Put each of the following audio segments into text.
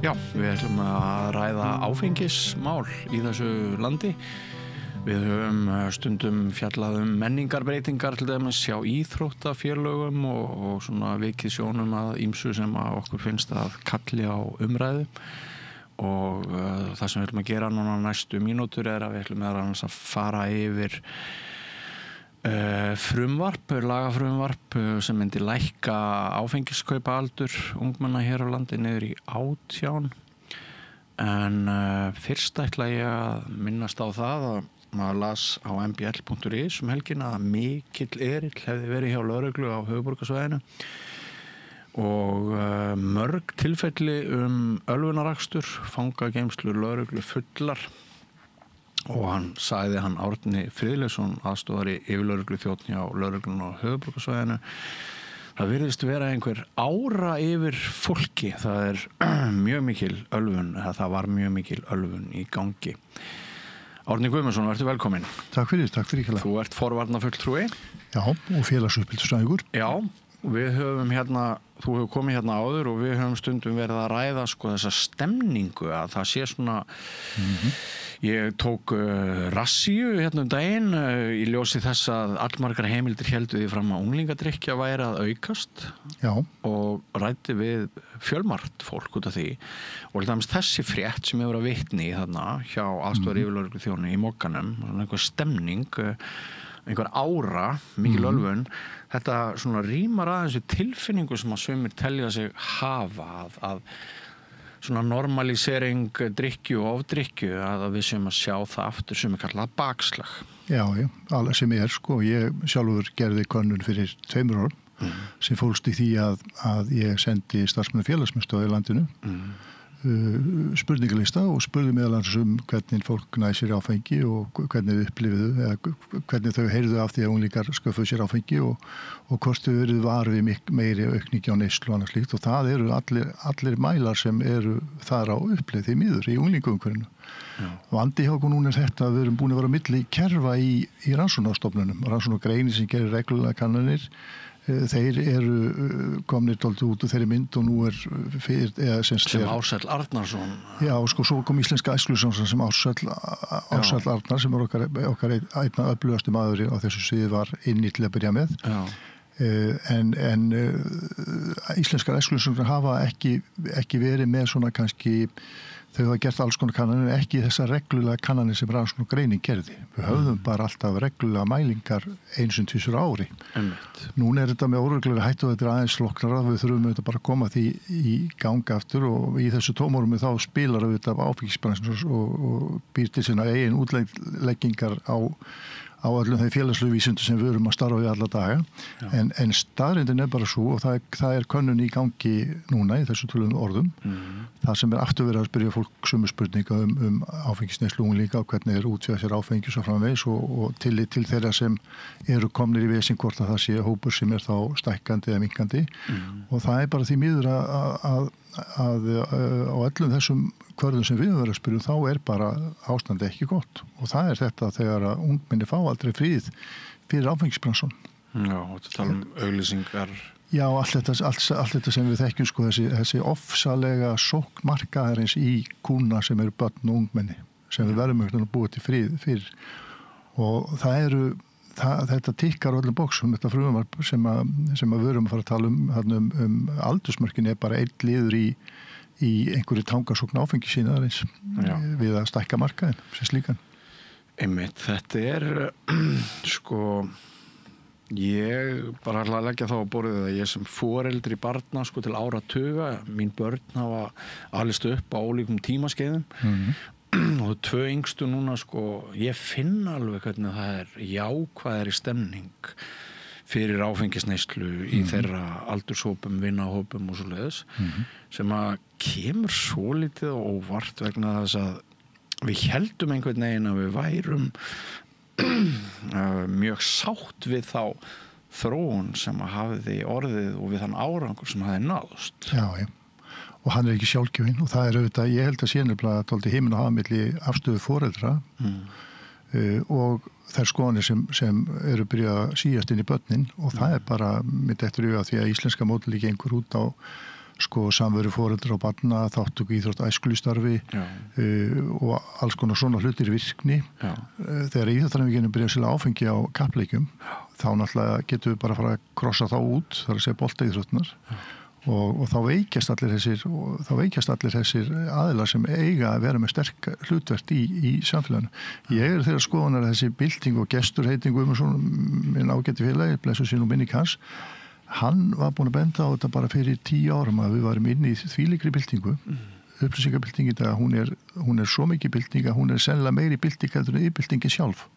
Já, við ætlum að ræða áfengismál í þessu landi. Við höfum stundum fjallað menningarbreytingar til dæmis hjá íþróttafélögum og svona vikið sjónum að ýmsu sem að okkur finnst að kalli á umræðu. Og það sem við ætlum að gera núna næstu mínútur er að við ætlum að fara yfir lagafrumvarp sem myndi lækka áfengiskaupa-aldur ungmenna hér á landi niður í 18. En fyrst ætla ég að minnast á það að maður las á mbl.is helgina að mikill erill hefði verið hjá lögreglu á höfuðborgarsvæðinu og mörg tilfelli ölvunarakstur, fangageymslur lögreglu fullar. Og hann sagði Árni Friðleifsson, aðstofari yfirlögregluþjónn hjá lögreglunni á höfuðborgarsvæðinu. Það virðist vera einhver ára yfir fólki. Það mjög mikil ölvun, eða það var mjög mikil ölvun í gangi. Árni Guðmundsson, vertu velkominn. Takk fyrir kærlega. Þú ert forvarnafulltrúi. Já, og félagsuppbyggingafræðingur. Já, við höfum þú hefur komið hérna áður og við höfum stundum verið að ræða þessa stemningu að það sé svona Ég tók rassíu hérna daginn í ljósi þess að allmargar heimildir héldu því fram að unglingadrykkja væri að aukast. Já. Og ræddi við fjölmargt fólk út af því. Og til dæmis þessi frétt sem ég voru að vitni þarna hjá aðstofar yfirlögregluþjóni í Mogganum, einhver stemning, einhver ára, mikil ölvun. Þetta svona rímar aðeins við tilfinningu sem að sumir telja sig hafa að svona normalisering drykkju og ofdrykkju að við séum að sjá það aftur sem kallað bakslag. Já, alveg sem sko. Ég sjálfur gerði könnun fyrir 2 árum sem fólst í því að ég sendi starfsmenn félagsmiðstöð í landinu spurningalista og spurði meðal annars hvernig fólk næði sér áfengi og hvernig þau upplifuðu eða hvernig þau heyrðu af því að unglingar sköffuðu sér áfengi og hvort þau verið var við meiri aukningi á neyslu og annað slíkt og það eru allir mælar sem eru þar á uppleið því miður í unglingaumhverfinu. Vandi hjá okkur núna er þetta að við erum búin að vera milli kerfa í rannsóknarstofnunum, rannsóknargreini sem gerir reglulega kannanir. Þeir eru komnir dálítið út úr þeirri mynd og nú sem Ársæll Arnarsson. Já, svo kom Íslenska æskulýðsstofnunin sem Ársæll Arnar sem okkar einna öflugasti maður á þessu sviði var inni til að byrja með. Já. En Íslenskar æskulýðsstofnunir hafa ekki verið með svona kannski þau hafa gert alls konar kannanir, ekki þessar reglulega kannanir sem rannsóknargreining gerði. Við höfðum bara alltaf reglulega mælingar 1-2 ári. Núna er þetta með óreglulega hættu og þetta aðeins slokknara. Við þurfum auðvitað bara að koma því í ganga aftur og í þessu tómarúmi þá spilar auðvitað áfengisbransin og býr til sína eigin útleggingar á öllum þeim félagslegu vísindum sem við erum að starfa við alla daga. En staðreyndin er bara svo og það er könnun í gangi núna í þessu tölum orðum. Það sem er aftur verið að spyrja fólk sömu spurninga áfengisneyslu unglinga og hvernig útvega sér áfengis og framvegis og tillit til þeirra sem eru komnir í vesinn hvort að það sé hópur sem er þá stækkandi eða minkandi og það er bara því miður að á öllum þessum hverðum sem við verðum að spyrja þá er bara ástandi ekki gott og það er þetta þegar að ungmenni fá aldrei frið fyrir áfengisbransun. Já, þetta tala auglýsingar. Já, allt þetta sem við þekkjum sko, þessi ofsalega sóknmarkaðarins í kúna sem eru börn og ungmenni sem við verðum að búa til frið fyrir og þetta tikkar öllum bóksum, þetta frumvarp sem við verum að fara að tala um aldursmörkin er bara einn liður í einhverju tangarsókn áfengi sínaðarins við að stækka markaðin sem slíkan. Einmitt, þetta er sko ég bara ætla að leggja þá á borðið að ég sem foreldri barna sko til áratuga, mín börn hafa alist upp á ólíkum tímaskeiðum og 2 yngstu núna sko, ég finn alveg hvernig það er jákvæðari stemning fyrir áfengisneyslu í þeirra aldurshópum, vinahópum og svoleiðis sem að kemur svolítið á óvart vegna þess að við héldum einhvern veginn að við værum mjög sátt við þá þróun sem að hafiði orðið og við þann árangur sem hafiði náðust. Já. Og hann er ekki sjálfgefinn og það er auðvitað, ég held að sé nefnilega dálítið himinn og hafa milli afstöðu foreldra og þær skoðanir sem eru byrjað að síast inn í börnin og það er bara mitt eftir því að íslenska módeli gengur út á sko samveru foreldra og barna, þáttöku íþrótt æskulýstarfi og alls konar svona hlutir virkni. Þegar íþróttaræfingin byrjar að selja áfengi á kappleikjum, þá náttúrulega getum við bara að fara að krossa þá út, þar að segja boltaíþróttirnar. Og þá veikjast allir þessir aðilar sem eiga að vera með sterk hlutverk í samfélaginu. Ég þeirra skoðunar að þessi bylting og gestur heiting Guðmundsson, minn ágæti félagi, blessuð sé nú minning hans, hann var búinn að benda á þetta bara fyrir 10 árum að við varum inni í þvílíkri byltingu. Upplýsingabylting í dag, hún er svo mikið bylting að hún er sennilega meiri bylting heldur en yfirbyltingin sjálf.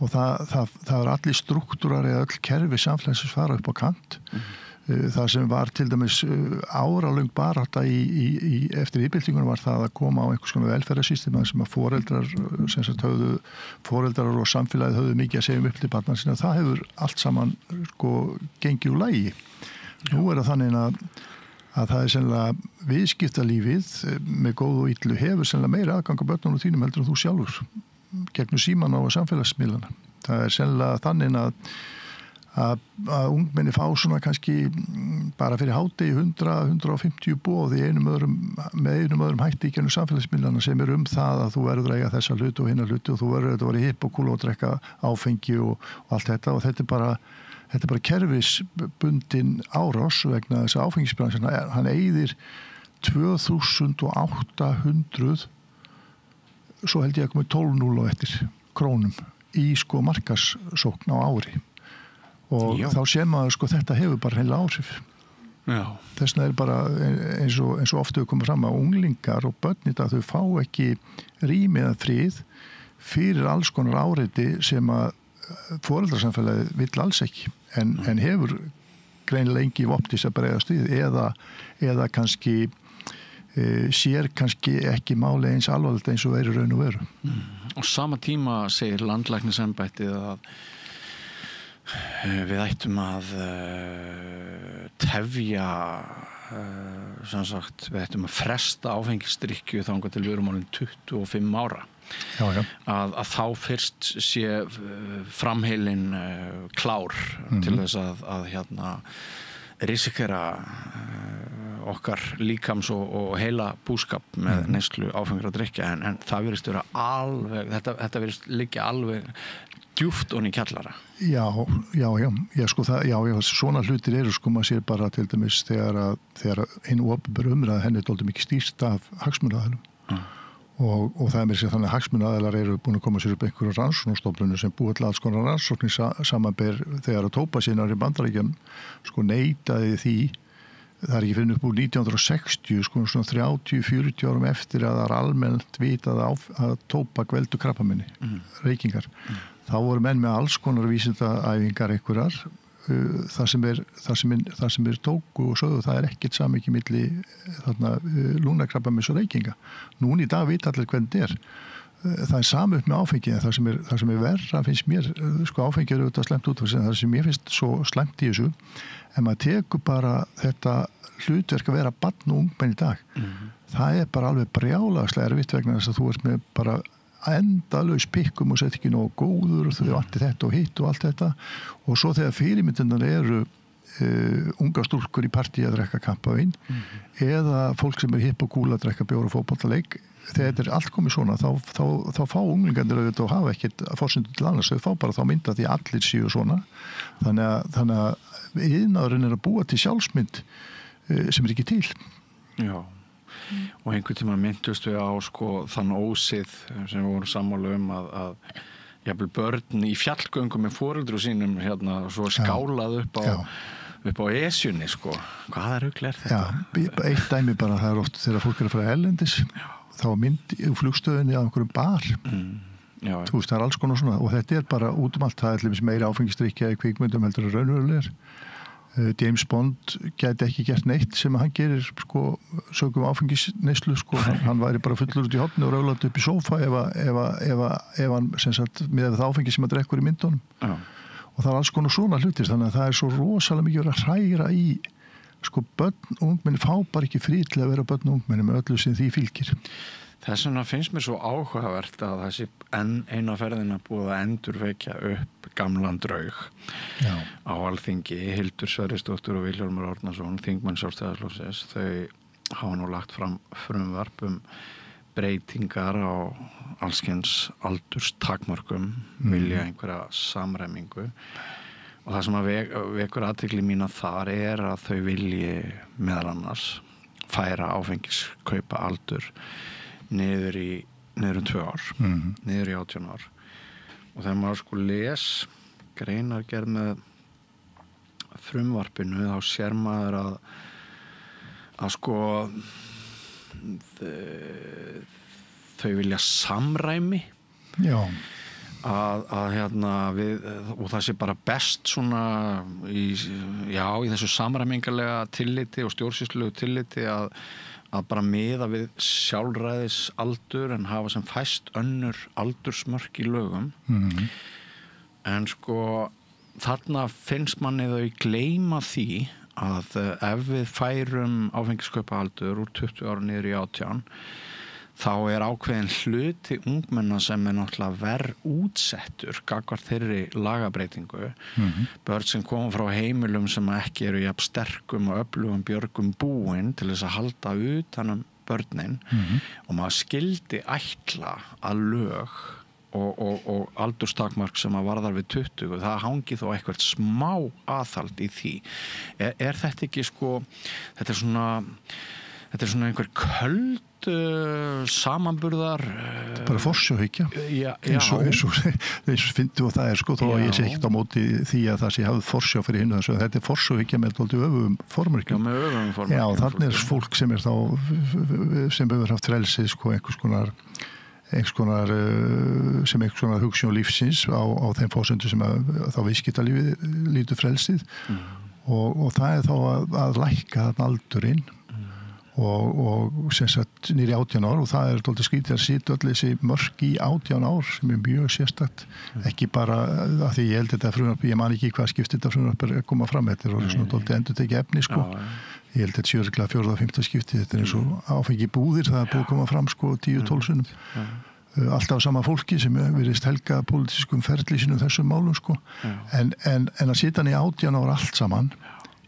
Og það er allir struktúrar eða öll kerfi samfélagsins fara upp á kant. Það sem var til dæmis áralöng barátta eftir íbyltingunum var það að koma á einhvers konar velferðarsystema sem að foreldrar og samfélagið höfðu mikið að segja upp til barna sinna. Það hefur allt saman gengið úr lagi. Nú er það þannig að það er sennilega viðskiptalífið með góð og illu hefur sennilega meira aðgang á börnunum þínum heldur en þú sjálfur gegnum síman á samfélagsmiðlana. Það er sennilega þannig að ungmenni fá svona kannski bara fyrir hádegi 100-150 boð með einum öðrum hætti í gennum samfélagsmiðlana sem það að þú verður að eiga þessa hluti og hinna hluti og þú verður að vera hipp og kúla og drekka áfengi og allt þetta og þetta er bara kerfisbundin árás vegna þess að áfengisbransin hann eyðir 2800 svo held ég að komið 12.0 á eftir krónum í sko markassókn á ári. Og þá sé maður þetta hefur bara heila áhrif. Þess vegna er bara eins og oft hefur komið fram að unglingar og börn í dag þau fá ekki rými eða frið fyrir alls konar áreiti sem að foreldrasamfélagið vill alls ekki en hefur greinilega engi voptis að bregðast við eða kannski sér kannski ekki máli eins alvarlegt eins og er í raun og veru. Og sama tíma segir landlæknisembættið að við ættum að tefja sem sagt, við ættum að fresta áfengisdrykkju þangað til við erum orðin 25 ára. Að þá fyrst sé framheilin klár til þess að risikera okkar líkams og heila búskap með neyslu áfengra drykkja en það virðist vera alveg þetta virðist liggja alveg djúpt onni kjallara. Já, svona hlutir eru maður sér bara til dæmis þegar hinn opinber umræða henni er dálítið mikið stýrt af hagsmunaaðilum og það er mér sér þannig að hagsmunaaðilar eru búin að koma sér upp einhverju rannsóknarstofnunum sem búið til alls konar rannsóknir samanber þegar að tóbaksinnar í Bandaríkjunum neitaði því það er ekki fyrir upp úr 1960 svona 30-40 árum eftir að það er almennt vitað að tóbak veldur krabbameini, reykingar. Þá voru menn með alls konar vísindaæfingar einhverjar þar sem er tóku og sögðu það er ekkert samhengi milli lungnakrabbameins og reykinga. Núna í dag vita allir hvernig þetta er. Það er sama upp með áfengi en það sem er verra finnst mér áfengi er auðvitað slæmt út það sem mér finnst svo slæmt í þessu en maður tekur bara þetta hlutverk að vera barn og ungmenn í dag það er bara alveg brjálagslega erfitt vegna þess að þú ert með bara endalaus pikkum og sett ekki nógu góður og þau vanti þetta og hitt og allt þetta og svo þegar fyrirmyndirnar eru unga stúlkur í partí að drekka kampavín eða fólk sem er hipp og kúl að drekka bjór og fótboltaleik þegar þetta er allt komið svona þá fá unglingarnir auðvitað og hafa ekkert forsendum til annars þau fá bara þá mynda því allir séu svona þannig að iðnaðurinn er að búa til sjálfsmynd sem er ekki til. Já og einhvern tíma myndust við á þann ósið sem við vorum sammála að jafnvel börn í fjallgöngum með foreldrum sínum svo skálað upp á Esjunni hvaða rugl er þetta? Eitt dæmi bara það er oft þegar fólk er að fara erlendis þá er mynd í flugstöðinni á einhverjum bar þú veist það er alls konar svona og þetta er bara út allt það er meira áfengisdrykkja í kvikmyndum heldur en raunverulegur James Bond gæti ekki gert neitt sem hann gerir sögum áfengisneyslu hann væri bara fullur út í horni og rölandi upp í sófa ef hann sem sagt með það áfengi sem hann drekkur í myndunum og það er alls konar svona hlutir þannig að það er svo rosalega mikið verið að hræra í börn og ungmenni fá bara ekki frí til að vera börn og ungmenni með öllu sem því fylgir. Þess vegna finnst mér svo áhugavert að þessi eina ferðina búið að endurvekja upp gamlan draug á Alþingi. Hildur Sverrisdóttir og Vilhjálmur Árnason, þingmenn Sjálfstæðisflokksins, þau hafa nú lagt fram frumvarp breytingar á allskyns aldurstakmörkum, vilja einhverja samræmingu. Og það sem að vekur athygli mína þar að þau vilji meðal annars færa áfengiskaupa aldur niður um 2 ár, niður í 18 ár. Og þegar maður sko les greinargerð með frumvarpinu, þá sér maður að sko þau vilja samræmi. Já. Að hérna við, og það sé bara best svona í þessu samræmingarlega tilliti og stjórnsýslulegu tilliti að bara miða við sjálfræðisaldur en hafa sem fæst önnur aldursmörk í lögum. En sko þarna finnst manni þau gleyma því að ef við færum áfengiskaupa aldur úr 20 ára niður í 18, þá ákveðin hluti ungmenna sem náttúrulega verð útsettur gagnvart þeirri lagabreytingu. Börn sem koma frá heimilum sem ekki eru jafn sterkum og öflugum björgum búin til þess að halda utan börnin. Og maður skildi ætla að lög og aldurstakmark sem að varðar við 20, það hangi þó eitthvað smá aðhald í því. Þetta ekki sko, þetta er svona einhver köld samanburðar bara forsjóhyggja eins og fyndi og það sko, þó að ég sé ekkert á móti því að það sé hafði forsjá fyrir hinn og þessu, þetta forsjóhyggja með dálítið öfugum formerkjum. Með öfugum formerkjum. Já, þannig fólk sem þá sem hefur haft frelsi sko, einhvers konar hugsjón lífsins á þeim fósendu sem þá viðskiptalífið lítur frelsið og það þá að lækka þarna aldurinn og sem sagt niður í 18 ár og það dálítið skrítið að sitja öll þessi mörk í 18 ár sem mjög sérstakt, ekki bara að því ég held þetta frumvarp, ég man ekki hvað skipt þetta frumvarp að koma fram, þetta svona dálítið endurtekið efni sko, ég held þetta sjöreglega 4. og 5. skipti, þetta eins og áfengi búðir, það búið að koma fram sko 10-12 sinnum, alltaf sama fólki sem virðist helga pólitískum ferli sínum þessum málum sko, en að sitja hann í 18 ár allt saman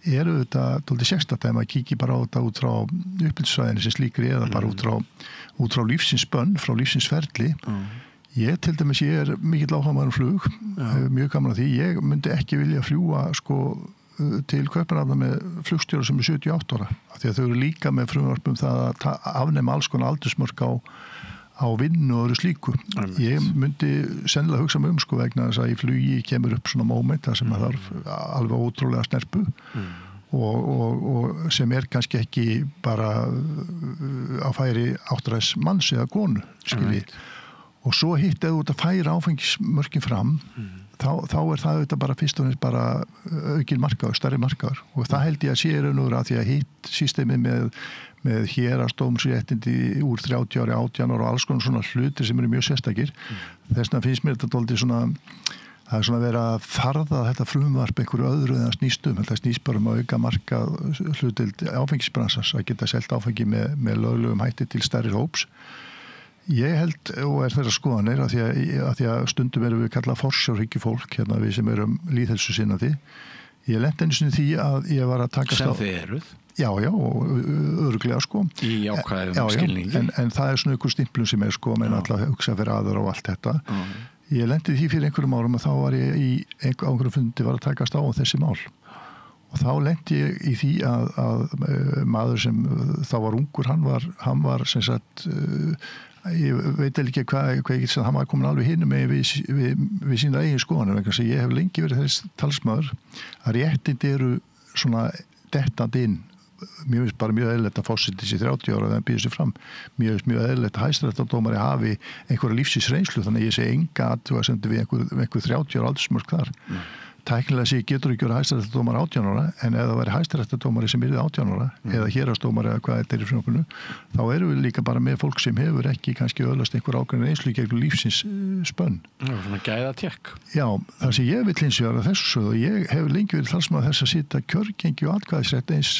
þetta dálítið sérstakt ef maður kíkir bara á þetta út frá uppeldissvæðinu sem slíkri eða bara út frá lífsins bönn, frá lífsins ferli. Ég til dæmis, ég mikill áhugamaður flug, mjög gaman að því, ég myndi ekki vilja fljúga sko til Kaupmannahafnar með flugstjóra sem 78 ára, af því að þau eru líka með frumvarpum það að afnema alls konar aldursmörk á vinnu og öðru slíku. Ég myndi sennilega hugsa mig sko vegna þess að í flugi kemur upp svona moment þar sem þarf alveg ótrúlega snerpu og sem kannski ekki bara á færi áttræðs manns eða konu, skilji. Og svo hitt eða út að færa áfengismörkin fram, þá það auðvitað bara fyrst og næst bara aukin markaður, stærri markaður og það held ég að sé raunur að því að hitt systemið með héraðsdómsréttindi úr 30 ári, 18 ára og alls konar svona hlutir sem eru mjög sérstakir. Þess vegna finnst mér þetta dálítið svona, það er svona verið að farða þetta frumvarp einhverju öðru en það snýst þetta snýst bara að auka markað hlutdeild áfengisbransans, að geta selt áfengi með löglegum hætti til stærri hóps. Ég held og þeirra skoðanir að því að stundum erum við kallað forsjárhyggju fólk, hérna við sem erum lýðheilsusinnandi. Ég lenti einu sinni því að ég var að takast á... Sem þið eruð? Já, og örugglega sko. Í jákvæðum skilningi. En það er svona einhver stimplun sem sko, menn alltaf hugsa fyrir aðra og allt þetta. Ég lendi því fyrir einhverjum árum og þá var ég á einhverjum fundi var að takast á þessi mál. Og þá lendi ég í því að maður sem þá var ungur, hann var sem sagt... ég veit ekki hvað ég get sem hann var komin alveg hinum með við sína eigin skoðanir vegna sem ég hef lengi verið þess talsmaður að réttindi eru svona dettandi inn mér finnst bara mjög eðlilegt að fórseti sér 30 ára þegar hann býður sér fram mjög eðlilegt að hæstaréttardómari hafi einhverja lífsins reynslu þannig að ég segi enga athugasemd við einhver 30 ára aldursmörk þar tæknilega sé getur ekki verið hæstaréttardómari 18 ára, en ef það væri hæstaréttardómari sem yrði 18 ára, eða héraðsdómari eða hvað þetta í frumvarpinu, þá erum við líka bara með fólk sem hefur ekki kannski öðlast einhver ákveðin reynslu gegnum lífsins spönn. Já, svona gæða tékk. Já, það sem ég vil hins vegar að þessu sögðu, ég hefur lengi verið talsmaður þess að sitja kjörgengi og atkvæðisrétt eins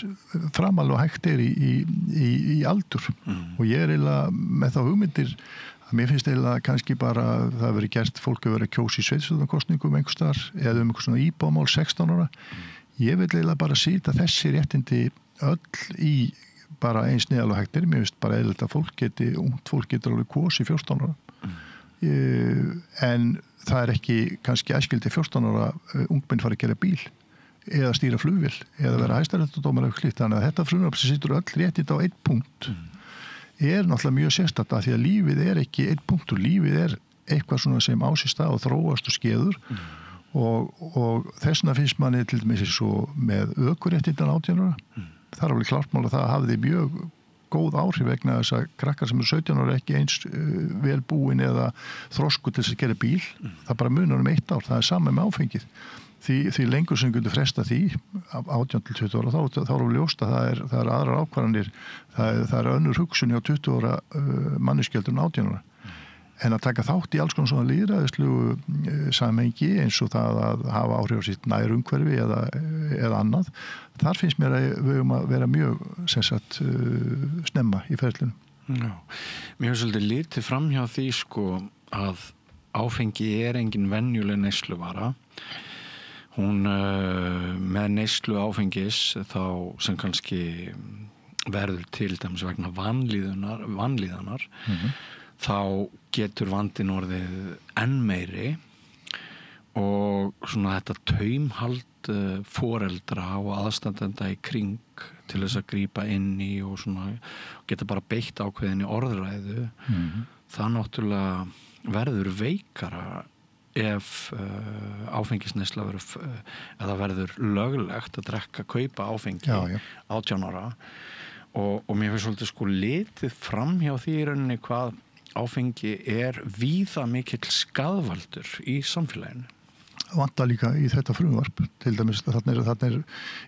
framal og hægt í aldur. Og ég eiginlega með þá hugmyndir. Mér finnst eiginlega kannski bara það hefur verið gert, fólk hefur verið að kjósa í sveitarstjórnarkosningum einhvers staðar eða einhvers svona íbúamál 16 ára. Ég vil eiginlega bara sýta þessi réttindi öll í bara eins neðal og hægtir. Mér finnst bara eiginlega að ungt fólk getur alveg kosið 14 ára. En það er ekki kannski æskildi 14 ára ungmenn fara að gera bíl eða stýra flugvél eða vera hæstaréttardómari eða slíkt. Þannig að þetta frumvarp sem situr öll réttindi á einn punkt er náttúrulega mjög sérstakt af því að lífið er ekki einn punktur, lífið er eitthvað svona sem á sér stað og þróast og skeður og þessna finnst manni til dæmis svo með ökuréttindan 18 ára. Það er alveg klart mál að það hafði mjög góð áhrif vegna þess að krakkar sem eru 17 ára ekki eins vel búin eða þrosku til þess að gera bíl. Það bara munar 1 ár, það er sama með áfengið. Því lengur sem getur fresta því af 18 til 20 ára, þá er við ljóst að það er aðrar ákvarðanir, það er önnur hugsun hjá 20 ára manneskjöldur en 18 ára. En að taka þátt í alls konar svona lýðræðislegu samhengi eins og það að hafa áhrif á sitt nær umhverfi eða annað, þar finnst mér að við höfum að vera mjög snemma í ferlinu. Já, mér hefur svolítið litið fram hjá því sko að áfengi er engin venjuleg neysluvara. Hún með neyslu áfengis þá sem kannski verður til dæmis vegna vanlíðanar þá getur vandinn orðið enn meiri og svona þetta taumhald foreldra og aðstandenda í kring til þess að grípa inn í og svona geta bara beitt ákveðinni orðræðu það náttúrulega verður veikara ef áfengisneysla verður löglegt að kaupa áfengi 18 ára og mér finnst svolítið sko litið fram hjá því í rauninni hvað áfengi er víða mikill skaðvaldur í samfélaginu. Vantar líka í þetta frumvarp til dæmis þarna er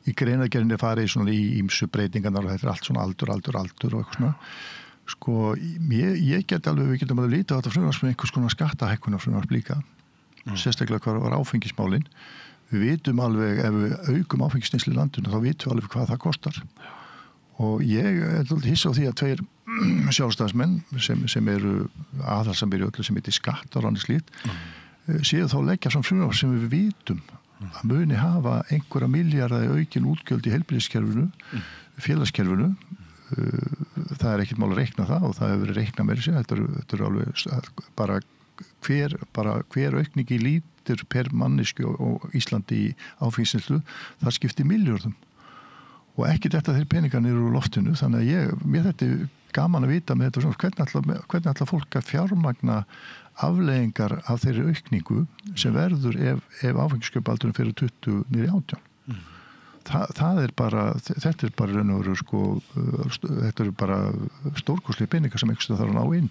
í greinargerðinni farið svona í ýmsu breytingarnar og þetta er allt svona aldur og eitthvað svona. Sko, ég get alveg, við getum alveg lítið á þetta frumvarp sem einhvers konar skattahækkunar frumvarp líka. Sérstaklega hvað var áfengismálin. Við vitum alveg, ef við aukum áfengisneyslu í landinu, þá vitum við alveg hvað það kostar. Og ég er hissa á því að 2 sjálfstæðismenn sem eru aðhaldssamir í öllu sem heitir skatt og annað slíkt, séu þá leggja fram frumvarp sem við vitum að muni hafa einhverja milljarða aukin útgjöld í heilbrigðiskerfinu, félagskerfinu. Það er ekkert mál að reikna það og það hefur verið reiknað meira sér. Þetta er alveg bara hver aukningi lítur per mannesku og Íslandi í áfengisneyslu, það skiptir milljörðum og ekki þetta þeir peningar niður úr loftinu, þannig að mér þetta er gaman að vita með þetta hvernig ætla fólk að fjármagna afleiðingar af þeirri aukningu sem verður ef áfengiskaupaaldurinn fyrir 20 niður í 18. Þetta er bara raun og veru sko, þetta eru bara stórkostlega peningar sem einhverstað þarf að ná inn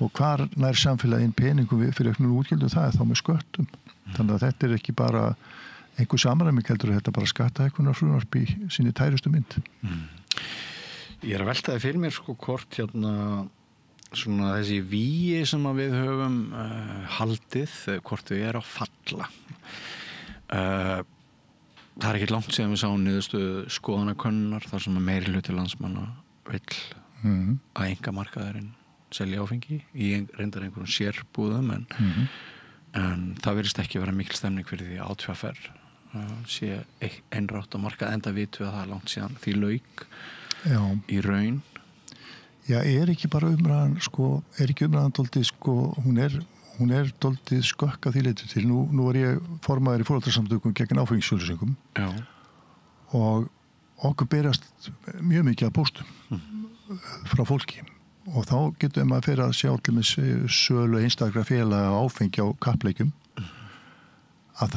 og hvar nær samfélagin peningum fyrir auknum útgjöldum, það er þá með sköttum. Þannig að þetta er ekki bara einhver samræming heldur, þetta er bara skattahækkunar frumvarp í sinni tærustu mynd. Ég er að veltaði fyrir mér sko hvort svona þessi vígi sem að við höfum haldið, hvort við erum að falla. Það er ekki langt síðan við sáum niðurstöðu skoðanakönnunar þar sem að meiri hluti landsmanna vill að einkamarkaðurinn selja áfengi í reyndar einhverjum sérbúðum en það virðist ekki vera mikil stemning fyrir því átfjafær sé einrátt á markað enda vitum við að það er langt síðan því lauk í raun. Já, er ekki bara umræðan sko, er ekki umræðan dálítið sko, hún er dálítið skökk að því leyti til. Nú er ég formaður í foreldrasamtökum gegn áfengisauglýsingum og okkur berast mjög mikið af póstum frá fólki. Og þá getum við að fyrir að sjá til með sölu einstakra félaga áfengi á kappleikjum að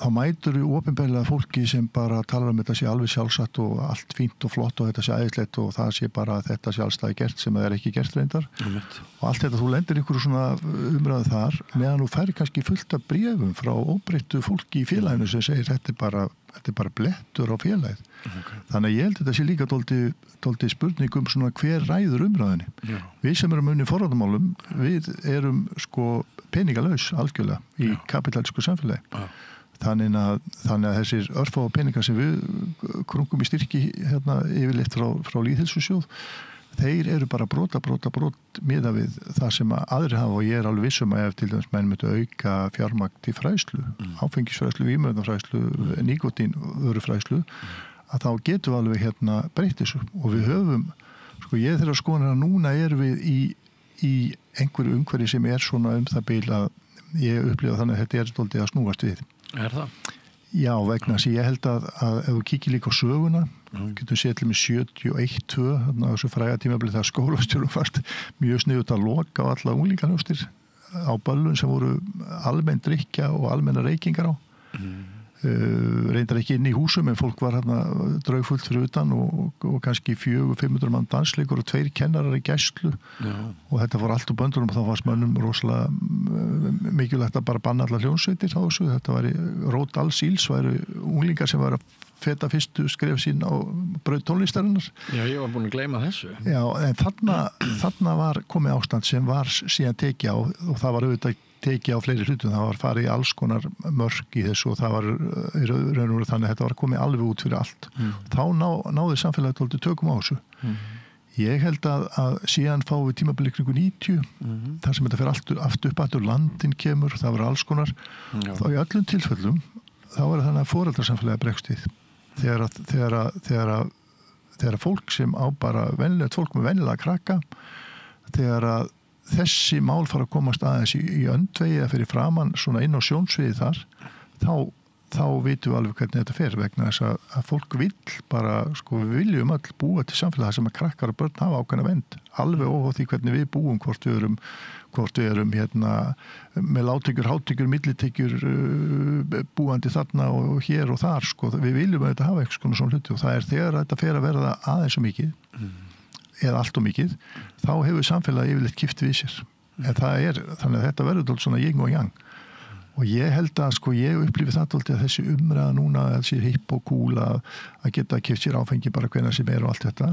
þá mætur við opinberlega fólki sem bara talar þetta sé alveg sjálfsagt og allt fínt og flott og þetta sé æðislegt og það sé bara þetta sé allstað gert sem það ekki gert reyndar og allt þetta, þú lendir ykkur svona umræðu þar meðan þú færi kannski fullt af bréfum frá óbreyttu fólki í félaginu sem segir þetta er bara blettur á félagið þannig að ég held þetta sé líka dálítið spurning svona hver ræður umræðinni við sem erum unni forráðamálum við erum sko peningalaus algjörlega í kapitalísku samfélagi þannig að þessir örfá peningar sem við krungum í styrki hérna yfirleitt frá lýðheilsusjóð þeir eru bara brot miðað við það sem aðrir hafa og ég er alveg vissum að ef til dæmis menn myndu auka fjármagn til fræðslu áfengisfræðslu, vímuefnafræðslu, nikótínvörufræðslu að þá getum við alveg hérna breytt þessu og við höfum, sko ég þeirra skoðan að núna erum við í einhverju umhverfi sem er svona það bil að ég upplifa þannig að þetta er stoltið að snúast við. Er það? Já, vegna þess að ég held að ef þú kíkir líka á söguna getum séð til með 71-2 þarna á þessu fræga tímabili þegar skólastjórum fast mjög sniðugt að loka á alla unglingarhústir á böllum sem voru almenn drykkja og almenna reykingar á reyndar ekki inn í húsum en fólk var hérna draugfullt fyrir utan og kannski 400-500 mann dansleikur og 2 kennarar í gæslu og þetta fór allt úr böndunum og þá varst mönnum rosalega mikilvægt að bara banna allar hljónsveitir á þessu, þetta var í rót alls íls væru unglingar sem var að feta fyrstu skref sín á braut tónlistarinnar. Já, ég var búin að gleyma þessu. Já, en þarna var komið ástand sem var síðan tekið á og það var auðvitað tekið á fleiri hlutum, það var farið í alls konar mörk í þessu og það var raunverulega þannig að þetta var komið alveg út fyrir allt. Þá náði samfélagið tóltið tökum á þessu. Ég held að síðan fáum við tímabili kringu 90, þar sem þetta fer aftur upp aftur, landin kemur, það var alls konar. Þá í öllum tilfellum, þá var þannig að foreldrasamfélagið bregst við. Þegar fólk sem á bara venjulegt fólk með venjulega krakka, þegar að þessi mál fara að komast aðeins í öndvegi eða fyrir framann svona inn á sjónsviði þar þá vitum við alveg hvernig þetta fer vegna þess að fólk vill bara sko við viljum öll búa til samfélag sem að krakkar og börn hafa ákveðna vernd alveg óháð því hvernig við búum hvort við erum hérna með lágtekjur, hátekjur, millitekjur búandi þarna og hér og þar sko við viljum að þetta hafa eitthvað svona hluti og það er þegar þetta fer að verða aðeins svo mikið eða allt og mikið, þá hefur samfélagi yfirleitt kipt við sér. En þannig að þetta verður svona yin og yang. Og ég held að sko ég upplifi það að þessi umræða núna, þessi hipp og cool að geta kipt sér áfengi bara hvenær sem er og allt þetta.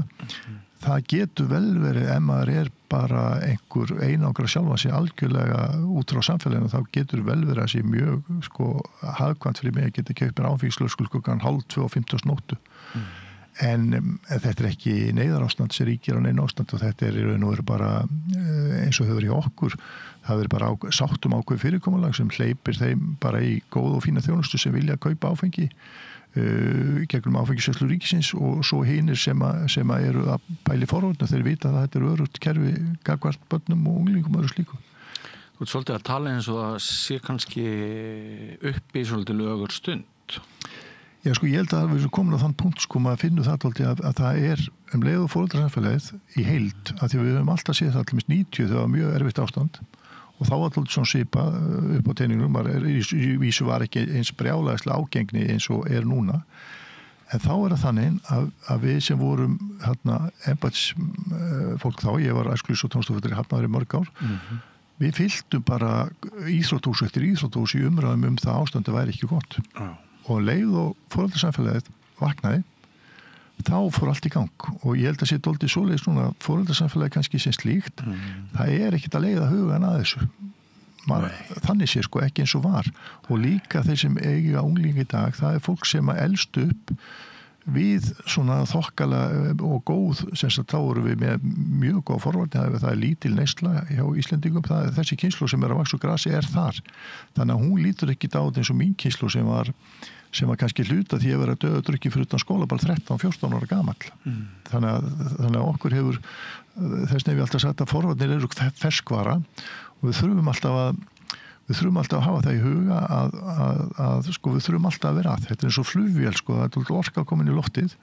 Það getur vel verið ef maður er bara einhver einangra sjálfa sig algjörlega út frá samfélaginu, þá getur vel verið að sé mjög sko hagkvæmt fyrir mig að geta keypt mér áfengislösku klukkan 1:30 og 15:00. En þetta er ekki neyðarástand sem ríkir á neina ástand og þetta er í raun og veru bara eins og hefur í okkur það er bara sáttum ákveð fyrirkomulag sem hleypir þeim bara í góð og fína þjónustu sem vilja kaupa áfengi gegnum áfengisveislu ríkisins og svo hinir sem eru að pæli forvörna þeir vita að þetta er örugt kerfi gagnvart börnum og unglingum og öðru slíku. Þú ert svolítið að tala eins og það sé kannski upp í svolítið lögur stund. Já, sko, ég held að við erum komin á þann punkt, sko, maður finnur það alltaf að það er leið og foreldrasamfélagið í heild, að því við höfum alltaf séð það allmest 90, það var mjög erfitt ástand og þá var alltaf svona svipa upp á teiningnum, í vísu var ekki eins brjálæðislega ágengni eins og er núna, en þá er það þannig að við sem vorum hérna embættisfólk þá, ég var æskulýðs- og tónlistafulltrúi í Hafnarfirði í mörg ár, við fylgdum bara íþróttahús eftir íþróttahús í umræðum það ástandi væri ekki gott. Og leið og foreldrasamfélagið vaknaði, þá fór allt í gang og ég held að sé dálítið svoleiðis núna foreldrasamfélagið kannski sem slíkt, það er ekkert að leiða hugan að þessu. Þannig sé sko ekki eins og var og líka þeir sem eiga unglingi í dag, það er fólk sem að elst upp við svona þokkala og góð, sem sagt þá erum við með mjög góð forvarnir, það er lítil neysla hjá Íslendingum, það er þessi kynslóð sem er að vaxa úr grasi er þar, þannig að hún lítur ekki á eins og mín kynslóð sem var kannski hluta því að vera döðadrykki fyrir utan skóla bara 13-14 ára gamall þannig að okkur hefur þess nefnir alltaf sagt að forvarnir eru ferskvara og við þurfum alltaf að hafa það í huga að sko við þurfum alltaf að vera að þetta er eins og flugvél sko, það er orka komin í loftið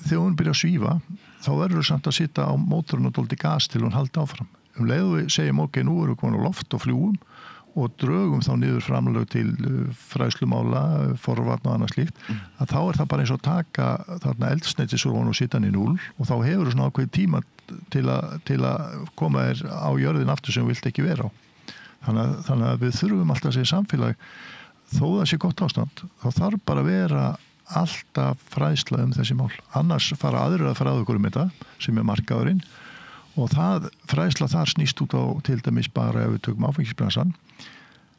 þegar hún byrja að svífa þá verður við samt að sitja á mótorinn og dóldi gas til hún haldi áfram leið við segjum ok, nú erum við komin á loft og fljúum og drögum þá niður framlög til fræðslumála, forvarna og annað slíkt, að þá það bara eins og taka þarna eldsneytisofan og sita hann í 0 og þá hefur svona ákveð tíma til að koma þér á jörðin aftur sem þú vilt ekki vera á. Þannig að við þurfum alltaf að segja samfélag, þó það sé gott ástand, þá þarf bara að vera alltaf fræðsla þessi mál. Annars fara aðrir að fræða okkur þetta sem markaðurinn og fræðsla þar snýst út á til dæmis bara ef við tökum áfengisbransan.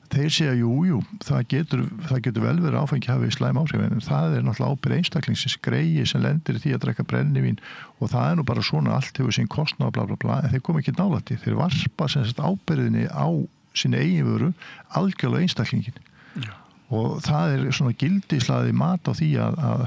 Þeir segja, jú, það getur vel verið áfengi hafi slæm áhrif, en það náttúrulega ábyrgð einstaklingsins greiði sem lendir í því að drekka brennivín og það nú bara svona allt hefur sín kostnað bla bla bla, en þeir koma ekki nálægt því. Þeir varpa sem sagt ábyrgðinni á sinni eigin vöru algjörlega einstaklingin. Já. Og það svona gildislaði mat á því að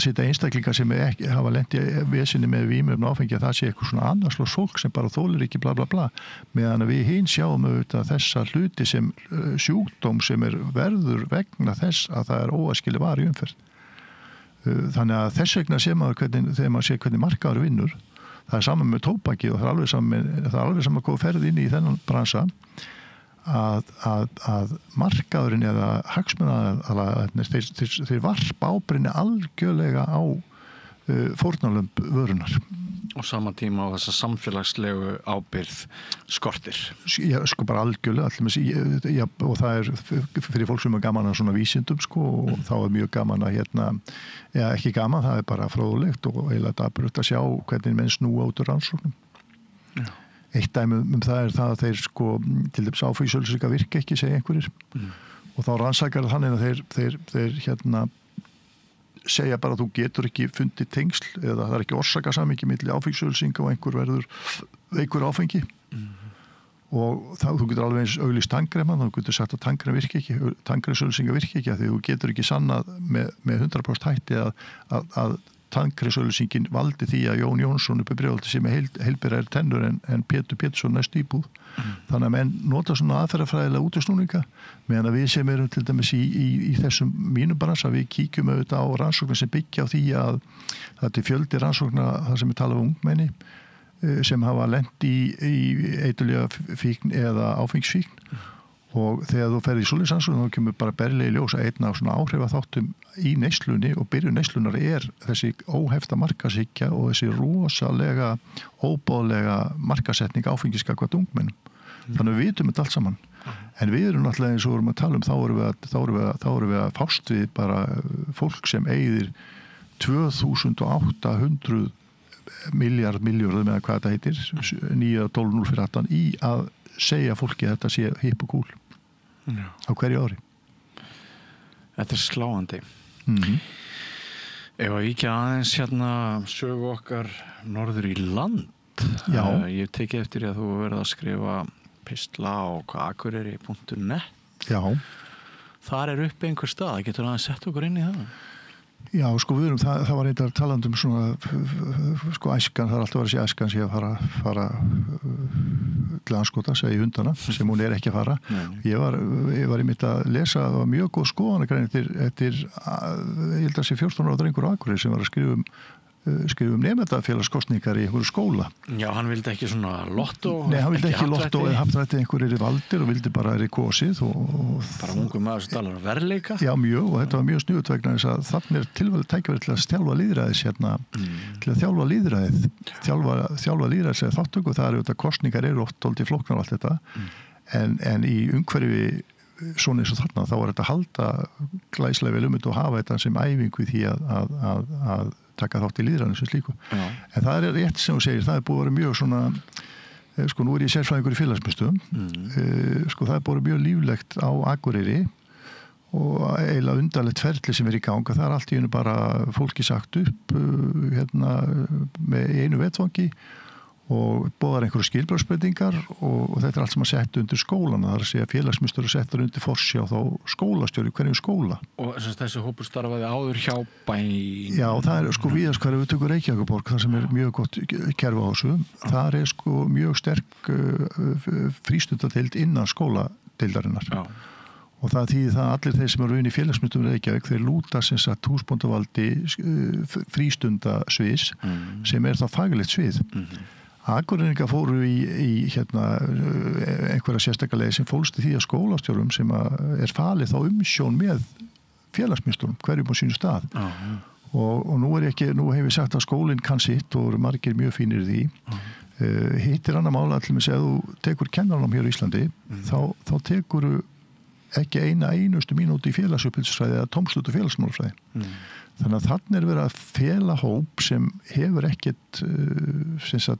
setja einstaklingar sem ekki hafa lent í vesinni með vímöfn áfengi að það sé eitthvað svona annarslags fólk sem bara þolir ekki bla bla bla, meðan við hinn sjáum auðvitað þessa hluti sem sjúkdóm sem verður vegna þess að það óæskileg var í umferð. Þannig að þess vegna sé maður þegar maður sé hvernig markaður vinnur, það saman með tóbaki og það alveg saman hvað ferð inn í þennan bransa, að markaðurinn eða hagsmunaaðilarnir þeir varpa ábyrgðinni algjörlega á fórnarlömb vörunar. Og sama tíma á þessa samfélagslegu ábyrgð skortir. Já, sko bara algjörlega og það fyrir fólk sem gaman að svona vísindum og þá mjög gaman að ekki gaman, það bara fróðlegt og eiginlega dapurlegt að sjá hvernig menn snúa út úr rannsóknum. Já. Eitt dæmi það það að þeir til dæmis áfengisauglýsingar virka ekki, segja einhverjir og þá rannsakar þannig að þeir segja bara að þú getur ekki fundið tengsl eða það ekki orsakasamhengi milli áfengisauglýsinga og einhver verður veikur áfengi og þú getur alveg eins auglýst tannkrem, þá getur sagt að tannkrem virka ekki, tannkremsauglýsingar virka ekki, því þú getur ekki sannað með 100% hætti að tannkremsauglýsingin valdi því að Jón Jónsson uppi Breiðholti sem heilbrigðari tennur en Pétur Pétursson næst íbúð. Þannig að menn nota svona aðferðafræðilega útúrsnúninga, meðan að við sem erum til dæmis í þessum mínum bransa, við kíkjum auðvitað á rannsóknir sem byggja á því að það fjöldi rannsóknar það sem við tala ungmenni sem hafa lent í eiturlyfja fíkn eða áfengisfíkn og þegar þú ferð í svoleiðis rannsóknir þá kemur bara berlega í ljós að einn af svona áhrifaþáttum í neyslunni og byrjun neyslunar þessi óhefta markaðshyggja og þessi rosalega óboðlega markaðssetning áfengiska hvað ungmennum. Þannig við vitum þetta allt saman. En við erum náttúrulega eins og vorum að tala þá erum við að fást við bara fólk sem eyðir 2800 milljörðum eða hvað þetta heitir 9-12-0 fyrir 18 í að segja fólki að þetta sé hipp og kúl á hverju ári. Þetta sláandi. Ef að víkja aðeins sögu okkar norður í land. Já. Ég tekið eftir að þú verið að skrifa pistla á akureyri.net. Já. Þar uppi einhver stað, getur aðeins sett okkur inn í það? Já, við erum, það var eitthvað talandum svona, æskan, það alltaf að segja æskan sé að fara til anskota, segja í hundana, sem hún ekki að fara. Ég var einmitt að lesa, það var mjög góð skoðanagrein eftir, ég held að sé 14 ára drengur á Akureyri sem var að skrifa um nemendafélagskosningar í einhverju skóla. Já, hann vildi ekki svona lottó. Nei, hann vildi ekki lottó eða haptrætti einhverjir valdir og vildi bara kosið. Bara ungu maður sem talar verðleika. Já, mjög, og þetta var mjög snuðut vegna þess að þannig tækifæri til að þjálfa lýðræðis til að þjálfa lýðræðið. Þjálfa lýðræðis eða þáttöku, það þetta kosningar oft dálítið flóknar og allt þetta. En í umhverfi svona eins og þarna, þá var þetta að halda glæslega vel þetta og hafa þetta sem æfingu því að taka þátt í lýðræðinu sem slíku. Já. En það rétt sem þú segir, það búið að vera mjög svona, nú ég sérfræðingur í félagsmiðstöðum, það búið mjög líflegt á Akureyri og eiginlega undarlegt ferli sem í gang, það allt í einu bara fólki sagt upp með einu vettvangi og boðar einhverju skilbragðsbreytingar og þetta allt sem að setja undir skólana, það að segja félagsmiðstöður setja undir forsjá þá skólastjóri hverjum skóla. Og þessi hópur starfaði áður hjá bæn? Já, það víðast hvar ef við tökum Reykjavíkurborg, það sem mjög gott kerfi á þessu, það mjög sterk frístundadeild innan skóladeildarinnar. Já. Og það þýðir það allir þeir sem eru inn í félagsmiðstöðum Reykjavík, þeir lúta sem sagt húsbóndavaldi frístundasviðs sem þá faglegt svið. Akureyringar fóru í einhverja sérstaklega leið sem fólst í því að skólastjórum sem er falið þá umsjón með félagsmiðstöðum hverjum á sínu stað. Og nú hef ég sagt að skólinn kann sitt og eru margir mjög fínir í því. Hitt annar mála til að ef þú tekur kennarnám hér í Íslandi, þá tekur ekki einustu mínúti í félagsupplýsisfræði eða tómstund og félagsmálafræði. Þannig að þarna verið að fela hóp sem hefur ekkert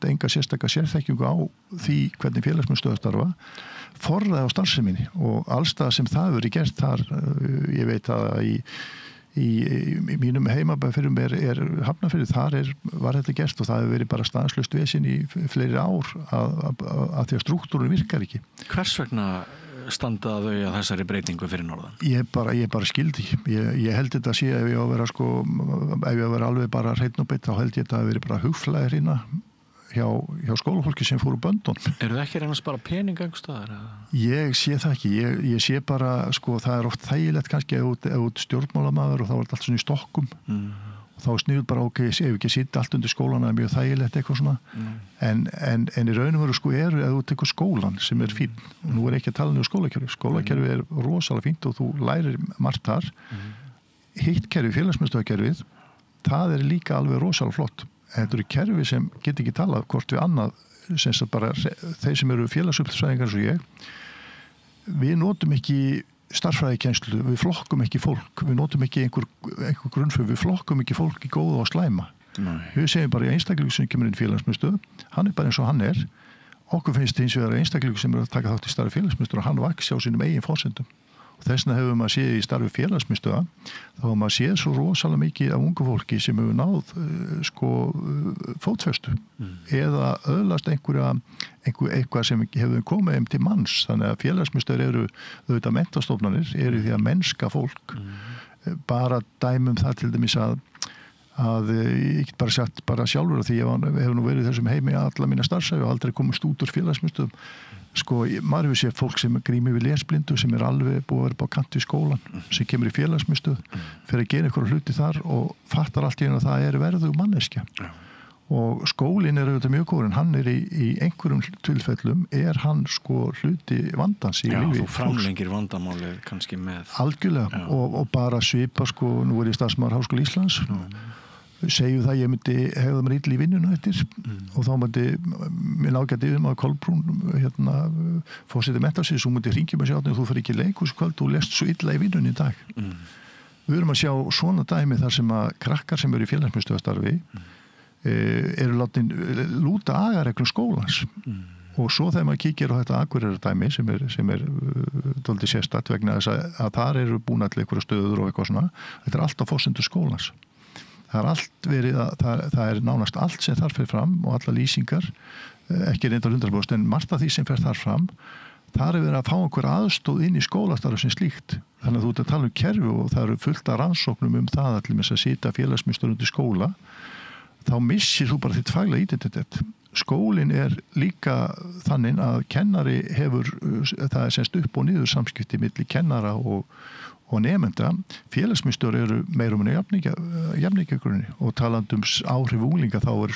enga sérstaka sérþekkingu á því hvernig félagsmiðstöðvar starfa, forræði á starfseminni og allstað sem það verið gert þar, ég veit að í mínum heimabæðfyrum er Hafnarfirði, var þetta gert og það hefur verið bara stanslaust vesinn í fleiri ár að því að struktúrun virkar ekki. Hvers vegna standa þau að þessari breytingu fyrir norðan? Ég bara skildi. Ég held þetta að sé ef ég að vera alveg bara hreinn og beitt, þá held ég þetta að vera bara hugflæðir hérna hjá skólafólki sem fóru böndun. Eru það ekki reynast bara pening einhvers staðar? Ég sé það ekki. Ég sé bara, það er oft þægilegt kannski ef stjórnmálamaður og þá er allt svona í stokkum. Og þá er sniðuð bara ef ekki sitja allt undir skólana er mjög þægilegt eitthvað svona. En í raunum veru eru ef þú tekur skólan sem er fín. Og nú er ekki að tala um skólakerfi. Skólakerfi er rosalega fínt og þú lærir margt þar. Hitt kerfi, félagsmiðstöðvarkerfið, það er líka alveg rosalega flott. Þetta eru kerfi sem get ekki talað hvort við annað, sem bara þeir sem eru félagsupplýsfræðingar eins og ég, við notum ekki starffræðikennslu, við flokkum ekki fólk, við notum ekki einhver grunnfjörð, við flokkum ekki fólk í góða og slæma. Við segjum bara einstaklingur sem kemur inn í félagsmiðstöð, hann er bara eins og hann er, okkur finnst hins vegar einstaklingur sem er að taka þátt í starfi félagsmiðstöð og hann vaxi á sínum eigin forsendum. Þess vegna hefur maður séð í starfi félagsmiðstöða, þá hefur maður séð svo rosalega mikið af ungu fólki sem hefur náð fótfestu eða öðlast eitthvað sem hefur komið til manns. Þannig að félagsmiðstöður eru auðvitað menntastofnanir, eru því að mennska fólk. Bara dæmum það til dæmis að ég get bara sagt bara sjálfur að því ég hef nú verið í þessum heimi alla mína starfsæfi og aldrei komist út úr félagsmiðstöðum. Maður hefur séð fólk sem grími við lesblindu sem er alveg búið að vera á kant við skólan sem kemur í félagsmiðstöð fyrir að gera einhverja hluti þar og fattar allt í einu að það er verðug manneskja og skólinn er auðvitað mjög góður en hann er í einhverjum tilfellum er hann hluti vandans í lífi. Já, þú framlengir vandamálið kannski með algjörlega og bara svipa nú er ég starfsmaður Háskóla Íslands segjum það ég myndi hefða mér illa í vinnuna eftir og þá myndi minn ágæti að Kolbrún fórseti menntasins og myndi hringja mig og þú fyrir ekki leikhúskvöld og lest svo illa í vinnunni í dag. Við erum að sjá svona dæmi þar sem að krakkar sem eru í félagsmiðstöðvarstarfi eru látin lúta agareglum skólans og svo þegar maður kíkir á þetta Akureyrardæmi sem er dálítið sérstakt vegna þess að þar eru búin allir einhverja stöður og eitthvað svona, þetta er allt á forsendu skólans. Það er allt verið það er nánast allt sem þar fer fram og alla lýsingar, ekki reyndar 100% en margt af því sem fer þar fram, þar er verið að fá einhver aðstóð inn í skólastarf sem slíkt. Þannig að þú ert að tala um kerfi og það eru fullt af rannsóknum það allir með að sitja félagsmiðstöð undir skóla, þá missir þú bara þitt faglega identitet. Skólinn er líka þannig að kennari hefur, það er semst upp og niður samskipti milli kennara og nemenda. Félagsmiðstöðvar eru meira og minna jafningjagrunni og talandum áhrif unglinga þá er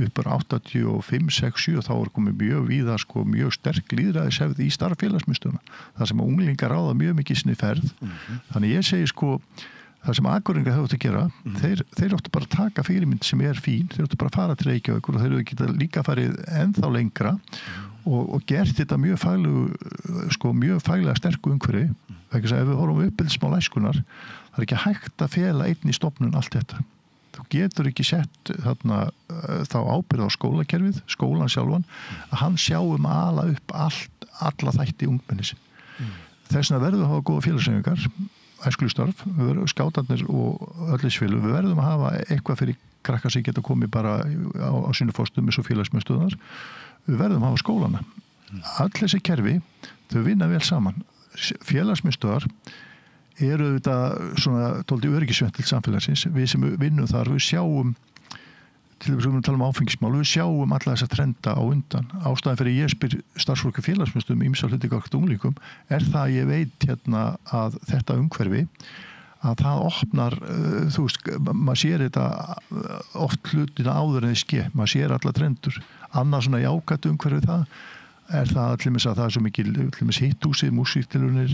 uppar 85, 6, 7 þá er komið mjög víða mjög sterk lýðræðishefð í starf félagsmiðstöðuna. Það sem unglingar ráða mjög mikið sinni ferð. Þannig ég segi það sem Akureyringar hefur að gera, þeir áttu bara að taka fyrirmynd sem er fín, þeir áttu bara að fara til Reykjavíkur og þeir eru geta líka farið ennþá lengra og gert þetta mjög faglega sterku umhverfi. Vegna ef við horfum uppeldismál æskunnar, það er ekki hægt að fela einn í stofnun allt þetta. Þú getur ekki sett þá ábyrgð á skólakerfið, skólan sjálfan, að hann sjá að ala upp alla þætti ungmennis. Þess vegna verðum við að hafa góða félagsæfingar, æskulustörf, skátarnir og öllisfélög. Við verðum að hafa eitthvað fyrir krakkar sem geta komið bara á sínu fórstöðum eins og félagsmiðstöðvar. Við verðum að hafa skólana. All þessi kerfi, þau vinna vel saman. Félagsmiðstöðvar eru auðvitað svona tóldi öryggisventil samfélagsins. Við sem vinnum þar, við sjáum til þess að við tala um áfengismál, við sjáum alla þessa trenda á undan. Ástæðan fyrir ég spyr starfsfólki félagsmiðstöðum ýmsa hluti gagnvart unglingum er það að ég veit að þetta umhverfi að það opnar, þú veist, maður sér þetta oft hlutina áður en þið maður sér alla trendur. Annað svona jákvætt umhverfið það allir að það er svo mikil hitthúsið, músíktilunir,